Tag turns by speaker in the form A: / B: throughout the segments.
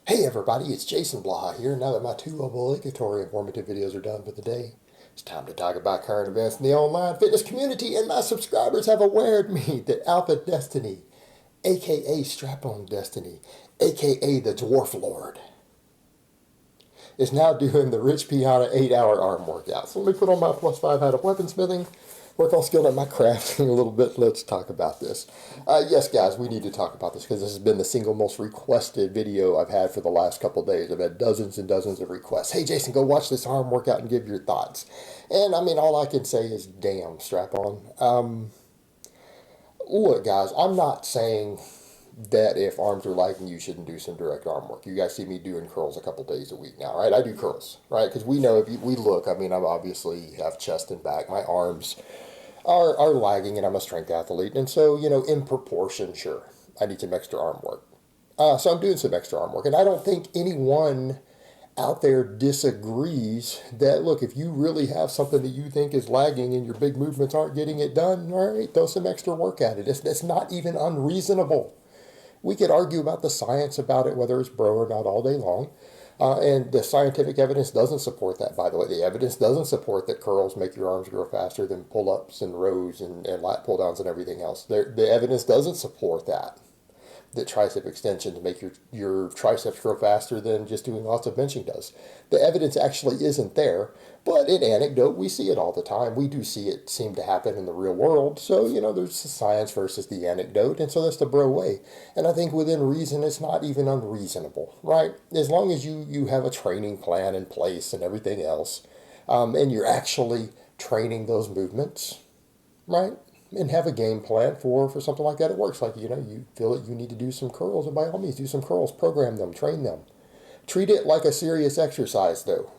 A: Hey everybody, it's Jason Blaha here. Now that my two obligatory informative videos are done for the day, it's time to talk about current events in the online fitness community, and my subscribers have awared me that AlphaDestiny, aka Strap-On Destiny, aka the Dwarf Lord, is now doing the Rich Piana 8-hour arm workout. So let me put on my +5 hat of weaponsmithing, work on skill at my crafting a little bit. Let's talk about this. Yes, guys, we need to talk about this because this has been the single most requested video I've had for the last couple of days. I've had dozens and dozens of requests. Hey, Jason, go watch this arm workout and give your thoughts. And I mean, all I can say is, damn, strap on. Look, guys, I'm not saying that if arms are lagging, you shouldn't do some direct arm work. You guys see me doing curls a couple days a week now, right? I do curls, right? Because we know if we look, I mean, I obviously have chest and back. My arms are lagging, and I'm a strength athlete. And so, in proportion, sure, I need some extra arm work. So I'm doing some extra arm work. And I don't think anyone out there disagrees that, look, if you really have something that you think is lagging and your big movements aren't getting it done, all right, throw some extra work at it. It's not even unreasonable. We could argue about the science about it, whether it's bro or not, all day long. And the scientific evidence doesn't support that, by the way. The evidence doesn't support that curls make your arms grow faster than pull-ups and rows and lat pull-downs and everything else. The evidence doesn't support that tricep extensions make your triceps grow faster than just doing lots of benching does. The evidence actually isn't there, but in anecdote, we see it all the time. We do see it seem to happen in the real world. So, there's the science versus the anecdote, and so that's the bro way. And I think within reason, it's not even unreasonable, right? As long as you have a training plan in place and everything else, and you're actually training those movements, right? And have a game plan for something like that. It works. Like, you feel that you need to do some curls, and by all means, do some curls, program them, train them. Treat it like a serious exercise, though.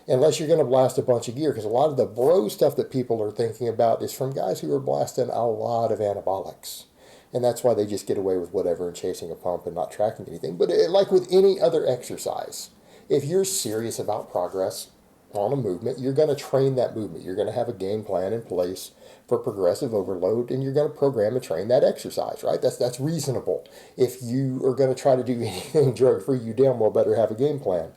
A: Unless you're going to blast a bunch of gear, because a lot of the bro stuff that people are thinking about is from guys who are blasting a lot of anabolics. And that's why they just get away with whatever and chasing a pump and not tracking anything. But like with any other exercise, if you're serious about progress on a movement, you're going to train that movement. You're going to have a game plan in place for progressive overload, and you're going to program and train that exercise, right? That's reasonable. If you are going to try to do anything drug-free, you damn well better have a game plan.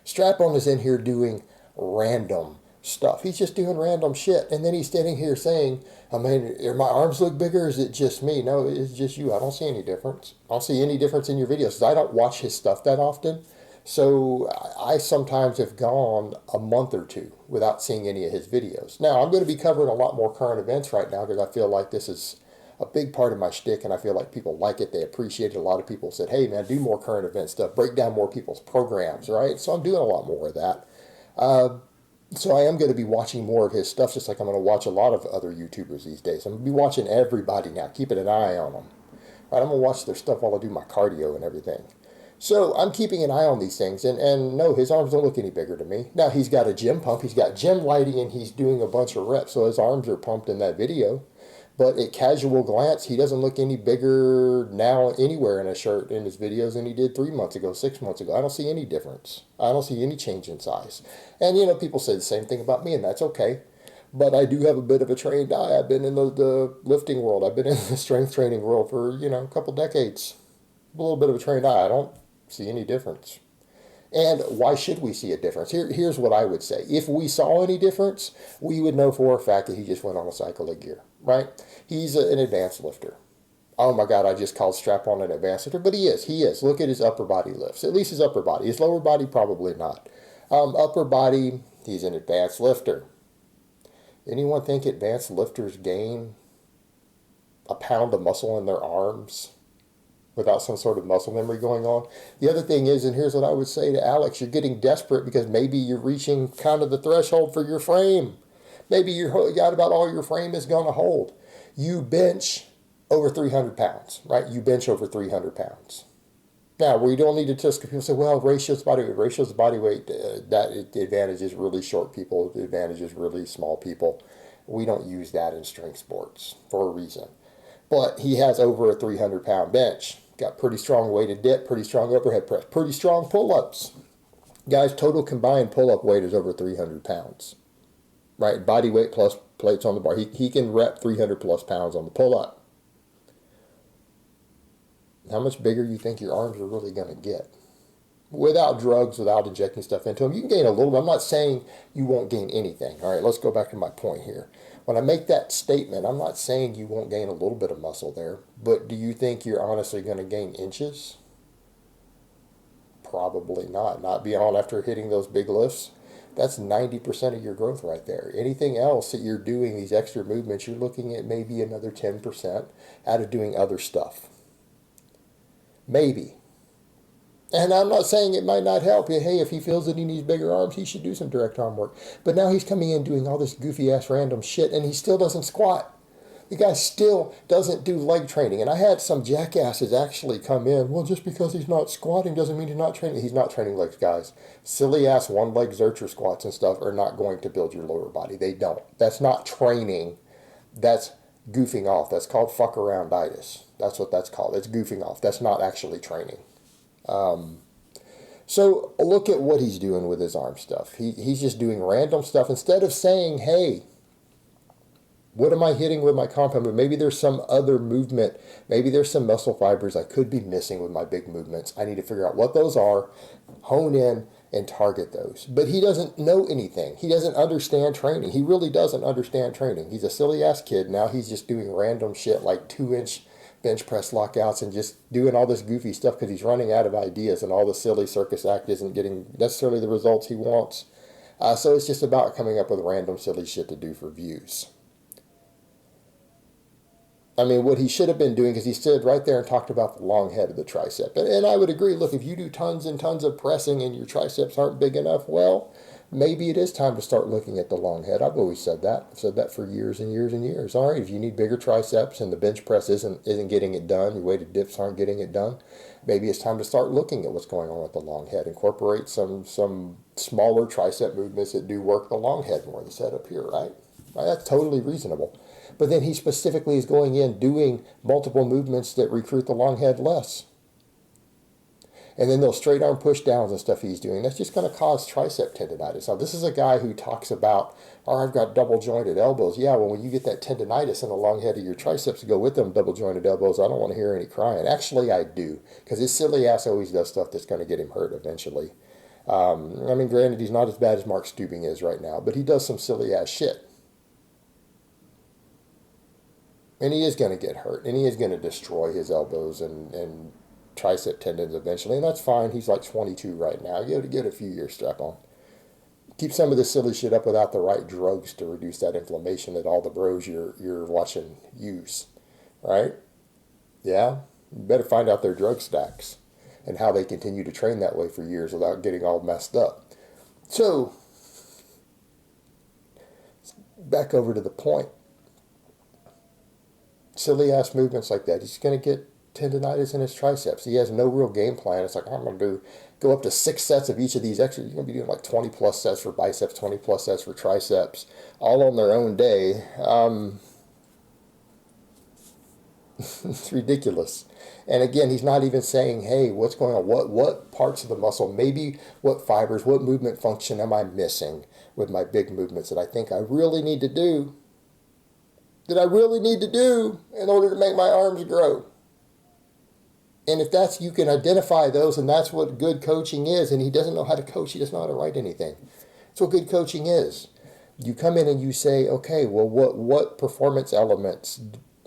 A: Strap-on is in here doing random stuff. He's just doing random shit, and then he's standing here saying, I mean, my arms look bigger, or is it just me? No, it's just you. I don't see any difference. I don't see any difference in your videos. I don't watch his stuff that often. So I sometimes have gone a month or two without seeing any of his videos. Now, I'm going to be covering a lot more current events right now because I feel like this is a big part of my shtick, and I feel like people like it. They appreciate it. A lot of people said, hey, man, do more current event stuff. Break down more people's programs, right? So I'm doing a lot more of that. So I am going to be watching more of his stuff, just like I'm going to watch a lot of other YouTubers these days. I'm going to be watching everybody now, keeping an eye on them. Right? I'm going to watch their stuff while I do my cardio and everything. So I'm keeping an eye on these things, and no, his arms don't look any bigger to me. Now, he's got a gym pump, he's got gym lighting, and he's doing a bunch of reps, so his arms are pumped in that video. But at casual glance, he doesn't look any bigger now anywhere in a shirt in his videos than he did 3 months ago, 6 months ago. I don't see any difference. I don't see any change in size. And, people say the same thing about me, and that's okay. But I do have a bit of a trained eye. I've been in the lifting world. I've been in the strength training world for, a couple decades. A little bit of a trained eye. I don't see any difference. And why should we see a difference? Here's what I would say. If we saw any difference, we would know for a fact that he just went on a cycle of gear, right? He's an advanced lifter. Oh my God, I just called Strap-on an advanced lifter, but he is. He is. Look at his upper body lifts. At least his upper body. His lower body, probably not. Upper body, he's an advanced lifter. Anyone think advanced lifters gain a pound of muscle in their arms without some sort of muscle memory going on? The other thing is, and here's what I would say to Alex, you're getting desperate because maybe you're reaching kind of the threshold for your frame. Maybe you got about all your frame is going to hold. You bench over 300 pounds, right? You bench over 300 pounds. Now, we don't need to just, people say, well, ratios body weight, that advantage is really short people, the advantage is really small people. We don't use that in strength sports for a reason. But he has over a 300-pound bench. Got pretty strong weighted dip, pretty strong overhead press, pretty strong pull-ups. Guys, total combined pull-up weight is over 300 pounds. Right? Body weight plus plates on the bar. He can rep 300 plus pounds on the pull-up. how much bigger you think your arms are really going to get. Without drugs, without injecting stuff into them, you can gain a little bit. I'm not saying you won't gain anything. All right, let's go back to my point here. When I make that statement, I'm not saying you won't gain a little bit of muscle there, but do you think you're honestly going to gain inches? Probably not. Not beyond after hitting those big lifts. That's 90% of your growth right there. Anything else that you're doing, these extra movements, you're looking at maybe another 10% out of doing other stuff. Maybe. And I'm not saying it might not help. Hey, if he feels that he needs bigger arms, he should do some direct arm work. But now he's coming in doing all this goofy-ass random shit, and he still doesn't squat. The guy still doesn't do leg training. And I had some jackasses actually come in, well, just because he's not squatting doesn't mean he's not training. He's not training legs, guys. Silly-ass one-leg Zercher squats and stuff are not going to build your lower body. They don't. That's not training. That's goofing off. That's called fuck-around-itis. That's what that's called. It's goofing off. That's not actually training. So look at what he's doing with his arm stuff. He's just doing random stuff. Instead of saying, hey, what am I hitting with my compound movement? Maybe there's some other movement. Maybe there's some muscle fibers I could be missing with my big movements. I need to figure out what those are, hone in, and target those. But he doesn't know anything. He doesn't understand training. He really doesn't understand training. He's a silly-ass kid. Now he's just doing random shit like 2-inch bench press lockouts and just doing all this goofy stuff because he's running out of ideas, and all the silly circus act isn't getting necessarily the results he wants. So it's just about coming up with random silly shit to do for views. I mean, what he should have been doing, because he stood right there and talked about the long head of the tricep. And I would agree, look, if you do tons and tons of pressing and your triceps aren't big enough, well, maybe it is time to start looking at the long head. I've always said that. I've said that for years and years and years. All right, if you need bigger triceps and the bench press isn't getting it done, your weighted dips aren't getting it done, maybe it's time to start looking at what's going on with the long head. Incorporate some smaller tricep movements that do work the long head more, the setup here, right? That's totally reasonable. But then he specifically is going in doing multiple movements that recruit the long head less. And then those straight arm push downs and stuff he's doing, that's just going to cause tricep tendonitis. Now, this is a guy who talks about, oh, I've got double jointed elbows. Yeah, well, when you get that tendonitis and the long head of your triceps to go with them double jointed elbows, I don't want to hear any crying. Actually, I do, because his silly ass always does stuff that's going to get him hurt eventually. I mean, granted, he's not as bad as Mark Stubing is right now, but he does some silly ass shit. And he is going to get hurt, and he is going to destroy his elbows and tricep tendons eventually, and that's fine. He's like 22 right now. You have to get a few years strap on. Keep some of this silly shit up without the right drugs to reduce that inflammation that all the bros you're watching use, right? Yeah? You better find out their drug stacks and how they continue to train that way for years without getting all messed up. So, back over to the point. Silly ass movements like that, he's going to get tendonitis in his triceps. He has no real game plan. It's like, I'm going to go up to 6 sets of each of these extra. You're going to be doing like 20 plus sets for biceps, 20 plus sets for triceps, all on their own day. It's ridiculous. And again, he's not even saying, hey, what's going on? What parts of the muscle, maybe what fibers, what movement function am I missing with my big movements that I think I really need to do? That I really need to do in order to make my arms grow. And if that's, you can identify those, and that's what good coaching is. And he doesn't know how to coach. He doesn't know how to write anything. That's what good coaching is. You come in and you say, okay, well, what performance elements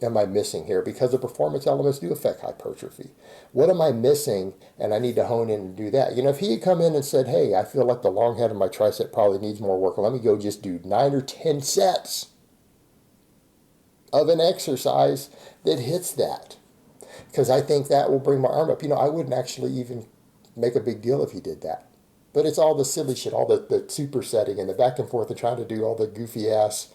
A: am I missing here? Because the performance elements do affect hypertrophy. What am I missing? And I need to hone in and do that. You know, if he had come in and said, hey, I feel like the long head of my tricep probably needs more work. Well, let me go just do 9 or 10 sets of an exercise that hits that, because I think that will bring my arm up. You know, I wouldn't actually even make a big deal if he did that. But it's all the silly shit, all the supersetting and the back and forth and trying to do all the goofy ass,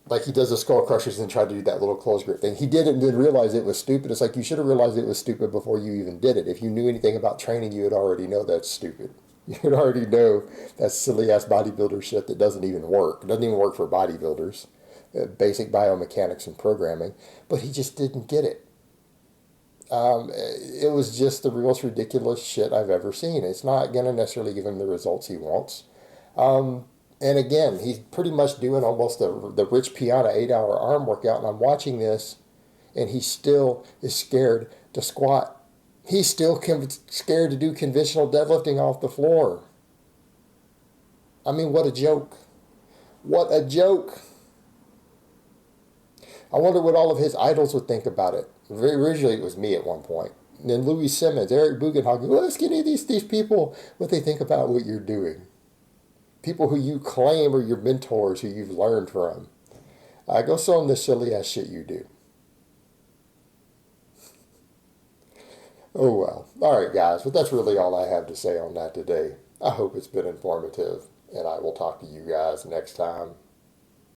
A: like he does the skull crushers and tried to do that little close grip thing. He did it and then realized it was stupid. It's like, you should have realized it was stupid before you even did it. If you knew anything about training, you would already know that's stupid. You would already know that's silly ass bodybuilder shit that doesn't even work. It doesn't even work for bodybuilders. Basic biomechanics and programming, but he just didn't get it. It was just the most ridiculous shit I've ever seen. It's not going to necessarily give him the results he wants. And again, he's pretty much doing almost the Rich Piana 8-hour arm workout, and I'm watching this, and he still is scared to squat He's still scared to do conventional deadlifting off the floor. I mean, what a joke. What a joke. I wonder what all of his idols would think about it. Originally, it was me at one point. And then Louis Simmons, Eric Bugenhagen. Well, ask any of these people what they think about what you're doing. People who you claim are your mentors, who you've learned from. Go show them the silly ass shit you do. Oh well. Alright guys, but that's really all I have to say on that today. I hope it's been informative, and I will talk to you guys next time.